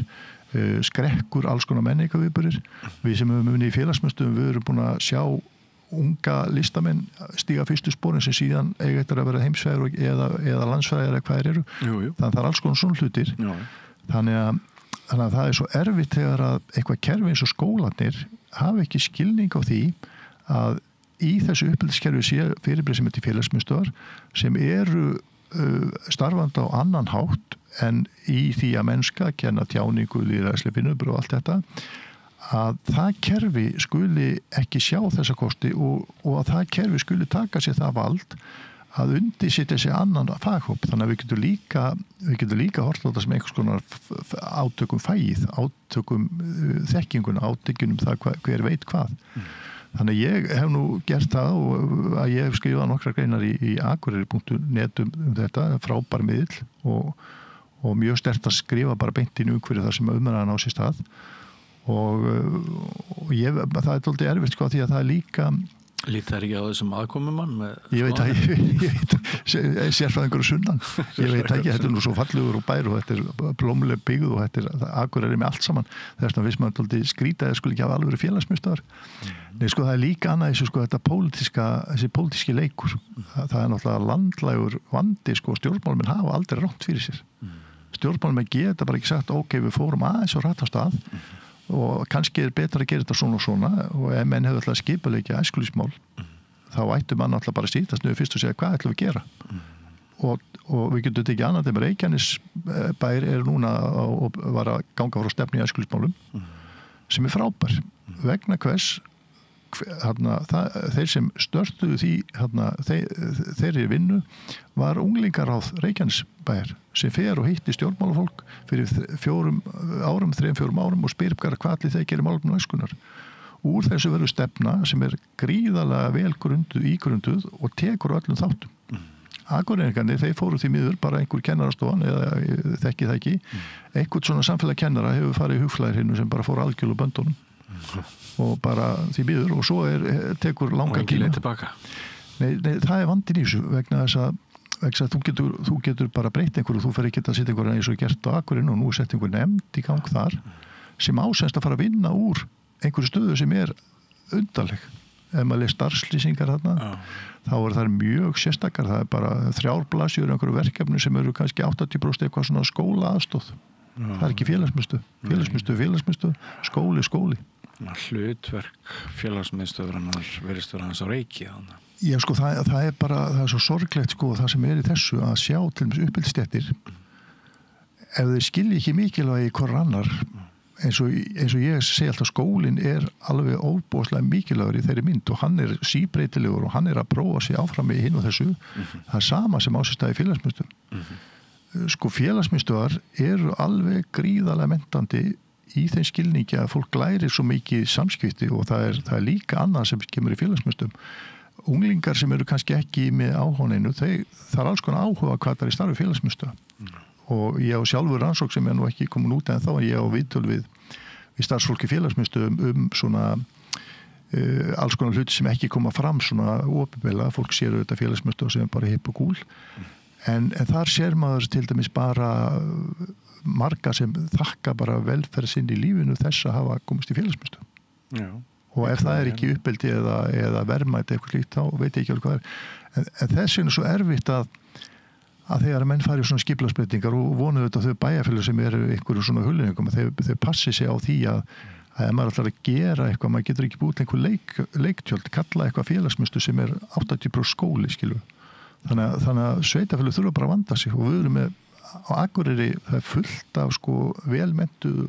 skrekkur, alls konar menningarviðburðir. Við sem höfum unnið í félagsmiðstöðum, við erum búin að sjá unga listamenn stíga fyrstu sporin sem síðan eiga eftir að vera heimsfræðir eða landsfræðir eða hvað eru. Þannig að það er alls konar svona hlutir. Þannig að það er svo erfitt þegar að eitthvað kerfi eins og skólarnir hafa ekki skilning á því að í þessu uppeldiskerfi sé fyrirbæri sem þetta félagsmiðstöðvar sem eru starfandi á annan hátt en í því að mennska kenna tjáningu, lýðræðisleg vinnubrögð og allt þetta, að það kerfi skuli ekki sjá þessa kosti og að það kerfi skuli taka sér það vald að undirsetja sér annan faghóp. Þannig að við getum líka hort á þetta sem einhvers konar átökum fæið, átökum þekkingun, átökunum það hver veit hvað. Þannig að ég hef nú gert það og að ég hef skrifað nokkrar greinar í akureyri.net þetta, frábær miðl og mjög sterkt að skrifa bara beint inn umhverju þar sem umræðan á sér stað og það er dálítið erfitt sko því að það er líka Lítar ekki á þessum aðkomumann með ég veit sérfræðingur og sunnan ég veit ekki, þetta er nú svo fallegur og bær og þetta er blómleg byggð og þetta er Akureyri með allt saman þess vegna viss maður dálítið skrýta eða skulle ekki hafa alveg félagsmiðstöðvar Nei, sko það er líka annað þessu sko þessi pólitíski leikur það er náttúrulega landlægur vandi sko stjórnmálamenn hafa aldrei rátt fyrir sér stjórnmálamenn geta bara ekki sagt ok, við fórum aðeins og rættast að og kannski er betra að gera þetta svona og ef menn hefur alltaf skipuleikja æskulísmál þá ættu mann alltaf bara sýtast niður fyrst og segja hvað ætlum við að gera og við getum þetta ekki annað þegar Reykjanesbær er núna og var að ganga frá stefnu í æskulísmálum sem er frábær vegna hvers þeir sem störtuðu því þeirri vinnu var unglingaráð Reykjanesbæjar sem fer og hitti stjórnmálafólk fyrir 3-4 árum og spyr hvað allir þeir gerir málefnum æskunnar. Úr þessu verður stefna sem er gríðarlega vel ígrunduð og tekur öllum þáttum. Akureyringarnir, þeir fóru því miður bara einhver kennarastofan eða þekki það ekki. Einhvern svona samfélagskennara hefur farið í hugflæðir hinn sem bara fór algjölu böndunum. Og bara því miður og svo tekur langa og ekki leið tilbaka Nei, það er vandinn í þessu vegna þess að þú getur bara breytt einhverju þú fer ekki að setja einhverju eins og gert á Akureyri og nú sett einhver nefnd í gang þar sem ásenst að fara að vinna úr einhverju stöðu sem er undarleg ef maður les starfslýsingar þarna þá það mjög sérstakar það bara 3 blaðsíður einhverju verkefni sem eru kannski 80% eitthvað svona skólaaðstóð það ekki félagsmiðstöð skóli hlutverk félagsmiðstöðurinnar verðist vera hans á Reiki þannig. Já sko það er bara það er svo sorglegt sko það sem er í þessu að sjá til dæmis uppeldisstéttir ef þeir skilji ekki mikilvægi hver annar eins og ég segi alltaf skólinn er alveg óbúslega mikilvægur í þeirri mynd og hann er síbreytilegur og hann er að prófa sig áfram í hinn og þessu það er sama sem ásistæði félagsmiðstöðum sko félagsmiðstöðar eru alveg gríðarlega mentandi í þeim skilningi að fólk lærir svo mikið samskipti og það er líka annað sem kemur í félagsmiðstöðum unglingar sem eru kannski ekki með áhuganeinu það er alls konar áhuga hvað það er í starfi félagsmiðstöða og ég á sjálfur rannsókn sem er nú ekki komin út en þá en ég á viðtöl við starfsfólki félagsmiðstöðum svona alls konar hluti sem ekki koma fram svona opinberlega, fólk sér auðvitað félagsmiðstöða sem er bara hipp og gúl en þar sér maður til dæmis bara marga sem þakka bara velferð sinn í lífinu þess að hafa komist í félagsmiðstöð og ef það er ekki uppeldi eða verðmæti eitthvað slíkt þá veit ég ekki alveg hvað en þess vegna er svo erfitt að þegar menn fari svona skipulagsbreytingar og vonuðu þetta þau bæjarfélag sem eru einhverju svona huluningum þau passi sig á því að ef maður ætlar að gera eitthvað maður getur ekki búið einhver leiktjöld kalla eitthvað félagsmiðstöð sem er 80% skóli skilur þannig að sveitafélag þurfa bara að vanda sig og við erum með á Akureyri það er fullt af sko velmentuð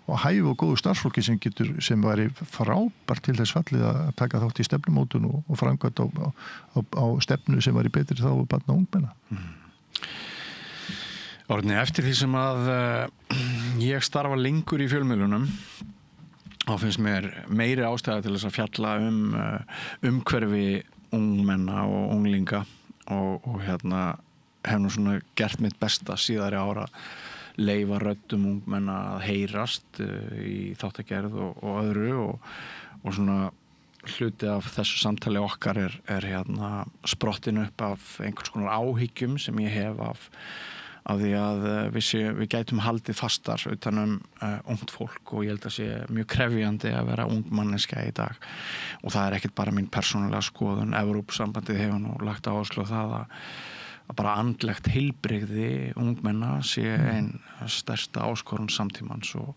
og hæfu og góðu starfsfólki sem væri frábært til þess fallið að taka þátt í stefnumótun og framkvæmt á stefnu sem væri betri þá barna og ungmenna. Árni, eftir því sem að ég starfa lengur í fjölmiðlunum þá finnst mér meiri ástæða til þess að fjalla umhverfi ungmenna og unglinga og hef nú svona gert mitt besta síðari ára leyfa röddum ungmenna að heyrast í þáttagerð og öðru og svona hluti af þessu samtali okkar er hérna sprottin upp af einhvers konar áhyggjum sem ég hef af því að við gætum haldið fastar utan ungt fólk og ég held að sé mjög krefjandi að vera ung manneskja í dag og það ekkert bara mín persónulega skoðun. Evrópusambandið hefur nú lagt áherslu á það að bara andlegt heilbrigði ungmenna sé ein stærsta áskorun samtímans og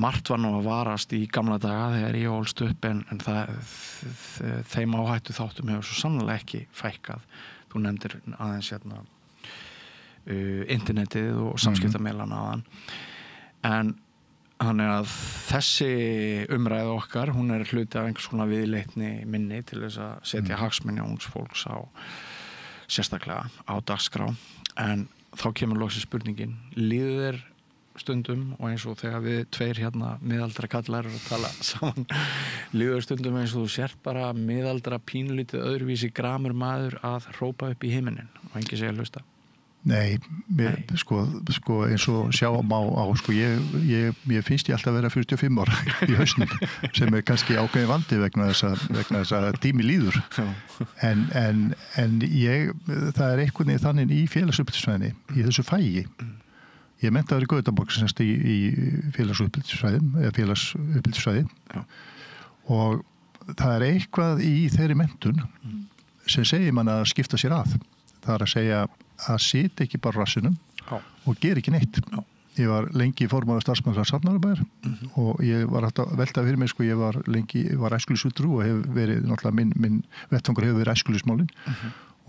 margt var nú að varast í gamla daga þegar ég ólst upp en þeim áhættu þáttum hefur svo sannlega ekki fækkað. Þú nefndir aðeins hérna internetið og samskiptamiðlana aðan en þannig að þessi umræða okkar hún hluti af einhvers konar viðleitni minni til þess að setja hagsmuni ungs fólks sérstaklega á dagskrá en þá kemur loksins spurningin líður þér stundum og eins og þegar við tveir hérna miðaldra kallar að tala saman líður stundum eins og þú sért bara miðaldra pínlítið öðruvísi gramur maður að hrópa upp í himinin og engi segja hlusta. Nei, sko eins og sjá má á sko ég finnst ég alltaf vera 45 ára í hausnum sem kannski ákveðin vandi vegna þess að tími líður en það einhvern veginn þannig í félagsuppeldisfræðinni í þessu fæi ég menntaður í Gautaborg semst í félagsuppeldisfræði og það eitthvað í þeirri menntun sem segir mann að skipta sér að það að segja að sitja ekki bara rassinum og gera ekki neitt. Ég var lengi formaður starfsmanns Safnarabæjar og ég var að velta fyrir mig ég var æskulýsfulltrú og hefur verið náttúrulega minn vettvangur hefur verið æskulýsmálin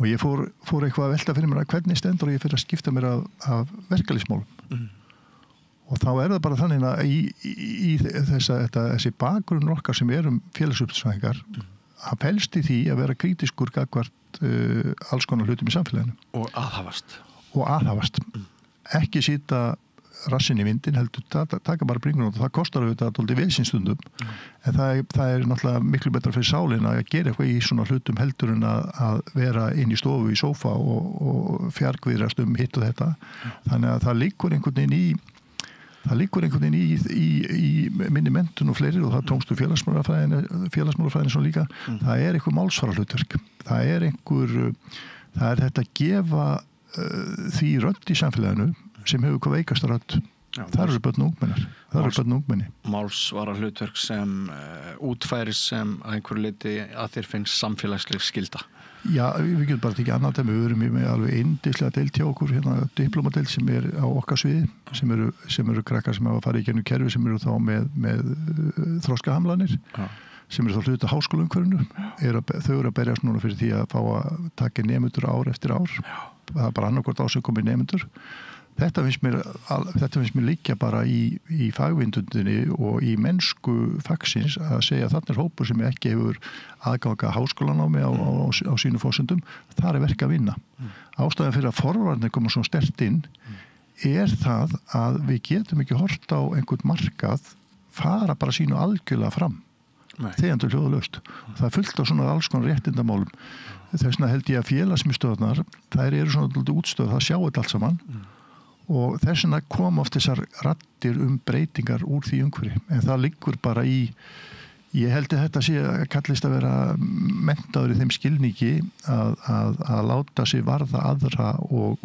og ég fór eitthvað að velta fyrir mér að hvernig stendur og ég fyrir að skipta mér af verkalýsmálum og þá það bara þannig að í þessi bakgrunn okkar sem félagsuppeldisfræðingar að felst í því að vera krítiskur gagnvart alls konar hlutum í samfélaginu. Og aðhafast. Ekki sýta rassin í vindin, heldur taka bara bringun og það kostar auðvitað dálítið veðsinsstundum. En það náttúrulega miklu betra fyrir sálina að gera eitthvað í svona hlutum heldur en að vera inn í stofu í sófa og fjarkviðrast hitt og þetta. Þannig að það liggur einhvern veginn í minni menntun og fleiri og það tókstu félagsmálafræðin svo líka. Það eitthvað málsvara hlutverk. Það þetta að gefa því rödd í samfélaginu sem hefur hvað veikasta rödd. Það eru börn og ungmenni. Málsvara hlutverk sem útfæris sem að einhverju leyti að þér finnst samfélagsleg skylda. Já, við getum bara ekki annað en við erum með alveg eindislega deild hjá okkur diplomadeild sem á okkar sviði sem eru krakkar sem hafa farið í gennum kerfi sem eru þá með þroskahamlanir sem eru þá hluti af háskólaumhverfinu þau eru að berjast núna fyrir því að fá að taka nemendur ár eftir ár það bara annarkvort ásökum nemendur Þetta finnst mér líka bara í fagvindundinni og í mennsku fagsins að segja að þarna hópur sem ekki hefur aðganga háskólanámi á sínu forsendum, þar verk að vinna. Ástæðan fyrir að forvarnir koma svo sterkt inn það að við getum ekki hort á einhvern markað fara bara sínu algjörlega fram. Þegar til hljóðalaust. Það fullt á svona alls konar réttindamálum. Þess vegna held ég að félagsmiðstöðarnar, þær eru svona útstöð, það sjáu þetta allt saman. Og þess vegna kom oft þessar raddir breytingar úr því umhverfi. En það liggur bara ég held að þetta kallist að vera menntaður í þeim skilningi að láta sig varða aðra og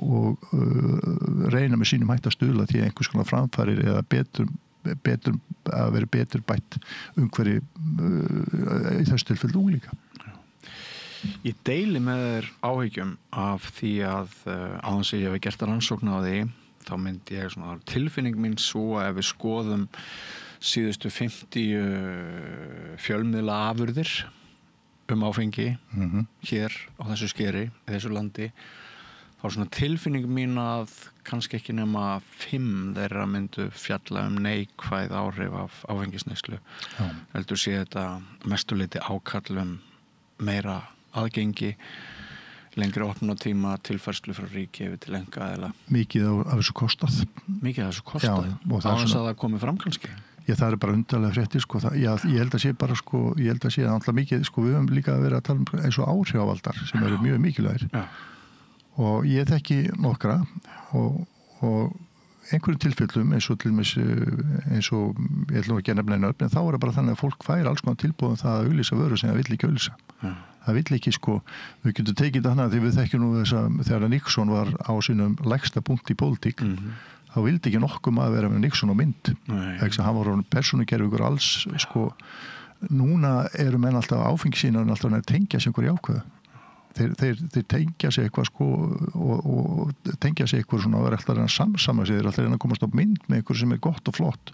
reyna með sínum hægt að stuðla því einhvers konar framfærir eða að vera betur bætt umhverfi í þessu tilfellu unglinga. Ég deili með þér áhyggjum af því að áðans ég hef gert rannsókn á því þá myndi ég svona tilfinning mín svo að ef við skoðum síðustu 50 fjölmiðla afurðir áfengi hér á þessu skeri, í þessu landi þá svona tilfinning mín að kannski ekki nema 5 þeirra myndu fjalla neikvæð áhrif af áfengisneyslu. Heldur sé þetta mestuleyti ákall meira aðgengi, lengri opnunartíma, tilfærslu frá ríki yfir til einkaaðila. Mikið af þessu kostað. Mikið af þessu kostað. Áðans að það komi fram kannski. Já, það bara undarlega fréttir, ég held að sé bara, ég held að sé alltaf mikið, við höfum líka verið að tala eins og áhrifavaldar sem eru mjög mikilvægir. Já. Og ég þekki nokkra og einhverjum tilfellum eins og ég ætlum ekki að nefna einu en þá það bara þannig að fólk fær alls konar tilboðum það að auglýsa vöru sem það vill ekki auglýsa. Það vill ekki við getum tekið þetta því við þekkjum nú þegar Nixon var á sínum lægsta punkt í pólitík, þá vildi ekki nokkuð maður vera með Nixon á mynd. Hann var persónugerfingur alls, núna eru menn alltaf áfengisínar alltaf að tengja sig einhverju ákveðu. Þeir tengja sig eitthvað og tengja sig eitthvað svona og er alltaf að samsama sig, þeir alltaf að komast á mynd með eitthvað sem er gott og flott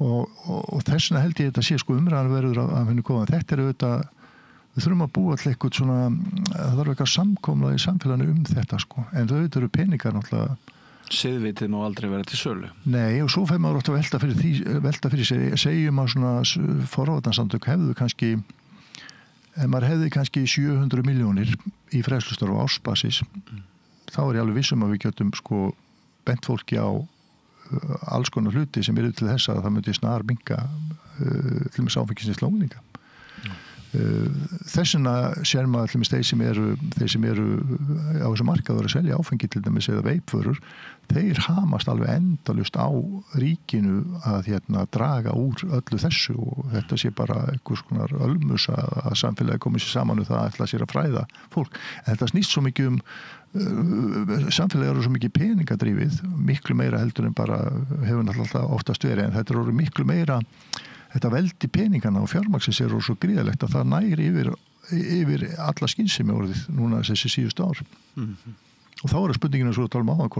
og þessna held ég þetta sé umræðan verður af henni góðan. Þetta auðvitað, við þurfum að búa allir eitthvað svona, það þarf eitthvað samkomlað í samfélaginu þetta en þau auðvitað eru peningar náttúrulega. Siðvitið má aldrei vera til sölu. Nei, og svo fer maður átt að velta fyrir sig, segjum að svona forvarnasamtök ef maður hefði kannski 700 milljónir í fræðslustarf á ársbasis, þá ég alveg vissum að við getum bent fólki á alls konar hluti sem eru til þess að það myndi snar minnka til með áfengisins lóninga. Þessuna sér maður til með þeir sem eru á þessu markaður að selja áfengi til dæmis eða veipvörur, þeir hamast alveg endalaust á ríkinu að draga úr öllu þessu og þetta sé bara einhvers konar ölmus að samfélagi komið sér saman það ætla sér að fræða fólk. En þetta snýst svo mikið samfélagi eru svo mikið peningadrífið, miklu meira heldur en bara hefur náttúrulega oftast verið, en þetta eru miklu meira þetta veldi peningana og fjármaksins eru svo gríðalegt að það næri yfir alla skynsemi orðið núna þessi síðustu ár. Og þá spurningin svo að tala um áðan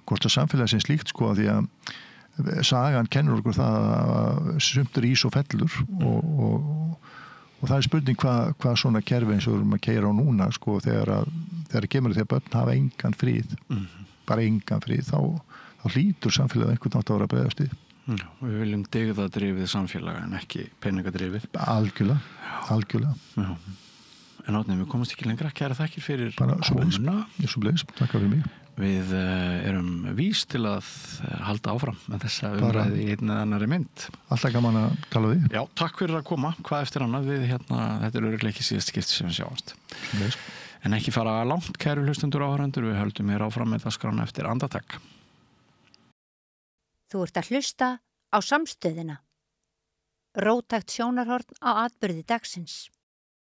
hvort að samfélagi sem slíkt því að sagan kennur okkur það að sumt rís og fellur og það spurning hvað svona kerfi eins og við erum að keyra á núna þegar kemur því að börn hafa engan frið, bara engan frið, þá hlýtur samfélagið einhvern nátt að vera að bregðast við. Já, við viljum dyggðadrifið samfélag en ekki peningadrifið. Algjörlega. Já. En Árni, við komumst ekki lengra. Kæra þakkir fyrir komuna. Takk fyrir mig. Við erum vís til að halda áfram með þessa umræði í einn eða annarri mynd. Alltaf gaman að tala við. Já, takk fyrir að koma. Hvað eftir annað við þetta örugglega ekki síðast skipti sem við sjáumst. En ekki fara langt, kæru hlustendur og áhorfendur. Við höldum hér áfram með dagskrána eftir andartak. Þú ert að hlusta á Samstöðina. Róttækt sjónarhorn á atburði dagsins.